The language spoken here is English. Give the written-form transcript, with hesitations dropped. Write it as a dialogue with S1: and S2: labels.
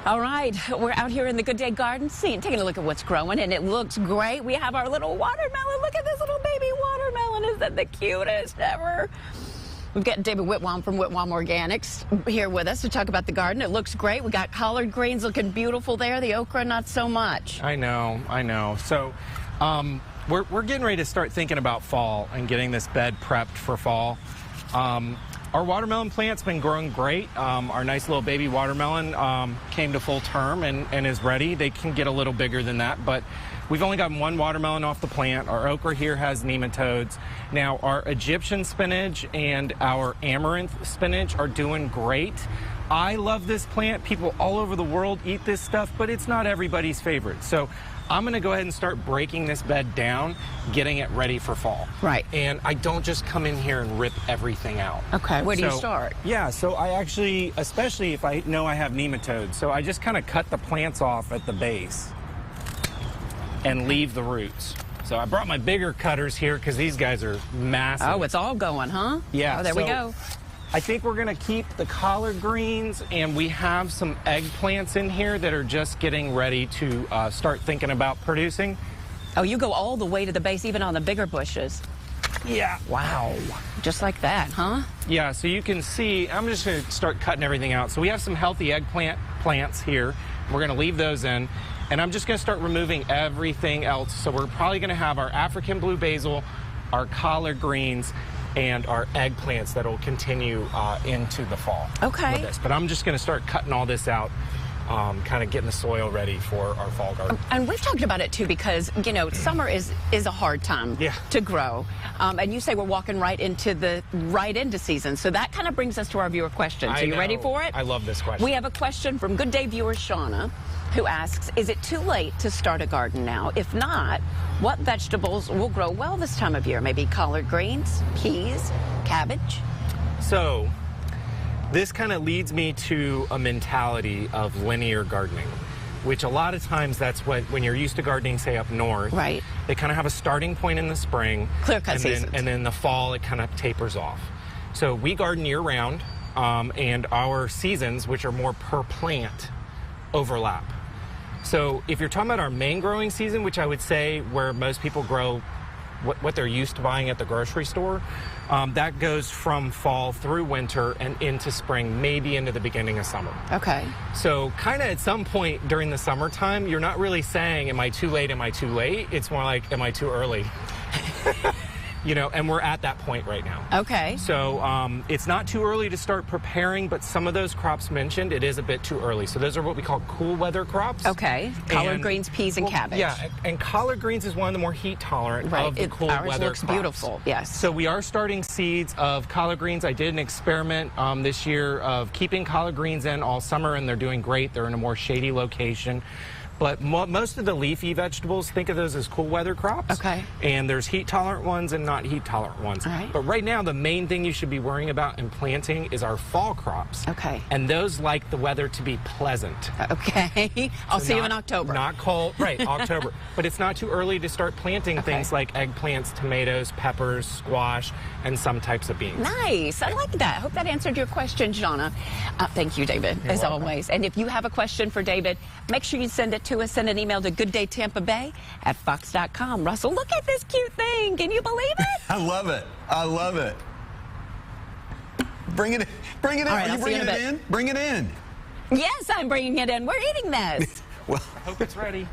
S1: All right, we're out here in the Good Day garden scene, taking a look at what's growing, and it looks great. We have our little watermelon. Look at this little baby watermelon. Isn't that the cutest ever? We've got David Whitwam from Whitwam Organics here with us to talk about the garden. It looks great. We got collard greens looking beautiful there. The okra, not so much.
S2: I know. So we're getting ready to start thinking about fall and getting this bed prepped for fall. Our watermelon plant's been growing great. Our nice little baby watermelon came to full term and is ready. They can get a little bigger than that, but we've only gotten one watermelon off the plant. Our okra here has nematodes. Now, our Egyptian spinach and our amaranth spinach are doing great. I love this plant. People all over the world eat this stuff, but it's not everybody's favorite. So I'm going to go ahead and start breaking this bed down, getting it ready for fall.
S1: Right.
S2: And I don't just come in here and rip everything out.
S1: Okay, where do you start?
S2: Yeah, so I actually, especially if I know I have nematodes, so I just kind of cut the plants off at the base and leave the roots. So I brought my bigger cutters here because these guys are massive.
S1: Oh, it's all going, huh?
S2: Yeah.
S1: Oh, there we go.
S2: I think we're going to keep the collard greens, and we have some eggplants in here that are just getting ready to start thinking about producing.
S1: Oh, you go all the way to the base, even on the bigger bushes.
S2: Yeah.
S1: Wow. Just like that, huh?
S2: Yeah, so you can see, I'm just going to start cutting everything out. So we have some healthy eggplant plants here. We're going to leave those in, and I'm just going to start removing everything else. So we're probably going to have our African blue basil, our collard greens, and our eggplants that will continue into the fall.
S1: Okay.
S2: With this. But I'm just going to start cutting all this out, kind of getting the soil ready for our fall garden.
S1: And we've talked about it too because, you know, summer is a hard time to grow. And you say we're walking right into season. So that kind of brings us to our viewer questions. Are you ready for it?
S2: I love this question.
S1: We have a question from Good Day viewer Shauna, who asks, is it too late to start a garden now? If not, what vegetables will grow well this time of year? Maybe collard greens, peas, cabbage?
S2: So this kind of leads me to a mentality of linear gardening, which a lot of times that's when you're used to gardening, say up north.
S1: Right.
S2: They kind of have a starting point in the spring.
S1: Clear-cut season.
S2: And then in the fall, it kind of tapers off. So we garden year-round, and our seasons, which are more per plant, overlap. So if you're talking about our main growing season, which I would say where most people grow what they're used to buying at the grocery store, that goes from fall through winter and into spring, maybe into the beginning of summer.
S1: Okay.
S2: So kind of at some point during the summertime, you're not really saying, am I too late, am I too late? It's more like, am I too early? You know, and we're at that point right now.
S1: Okay.
S2: So it's not too early to start preparing, but some of those crops mentioned, it is a bit too early. So those are what we call cool weather crops.
S1: Okay. Collard greens, peas, and cabbage.
S2: Yeah, and collard greens is one of the more heat tolerant of the cool weather crops. Ours
S1: looks beautiful, yes.
S2: So we are starting seeds of collard greens. I did an experiment this year of keeping collard greens in all summer, and they're doing great. They're in a more shady location. But most of the leafy vegetables, think of those as cool weather crops.
S1: Okay.
S2: And there's heat tolerant ones and not heat tolerant ones.
S1: All right.
S2: But right now, the main thing you should be worrying about in planting is our fall crops.
S1: Okay.
S2: And those like the weather to be pleasant.
S1: Okay. I'll see you in October.
S2: Not cold, right, October. But it's not too early to start planting things like eggplants, tomatoes, peppers, squash, and some types of beans. Nice.
S1: I like that. I hope that answered your question, Shauna. Thank you, David, as always. And if you have a question for David, make sure you send it to us. Send an email to Good Day Tampa Bay at fox.com. Russell, look at this cute thing. Can you believe it?
S3: I love it. I love it. Bring it in. Bring it in.
S1: All right,
S3: Are you bringing it in? Bring it in.
S1: Yes, I'm bringing it in. We're eating this.
S3: Well,
S2: I hope it's ready.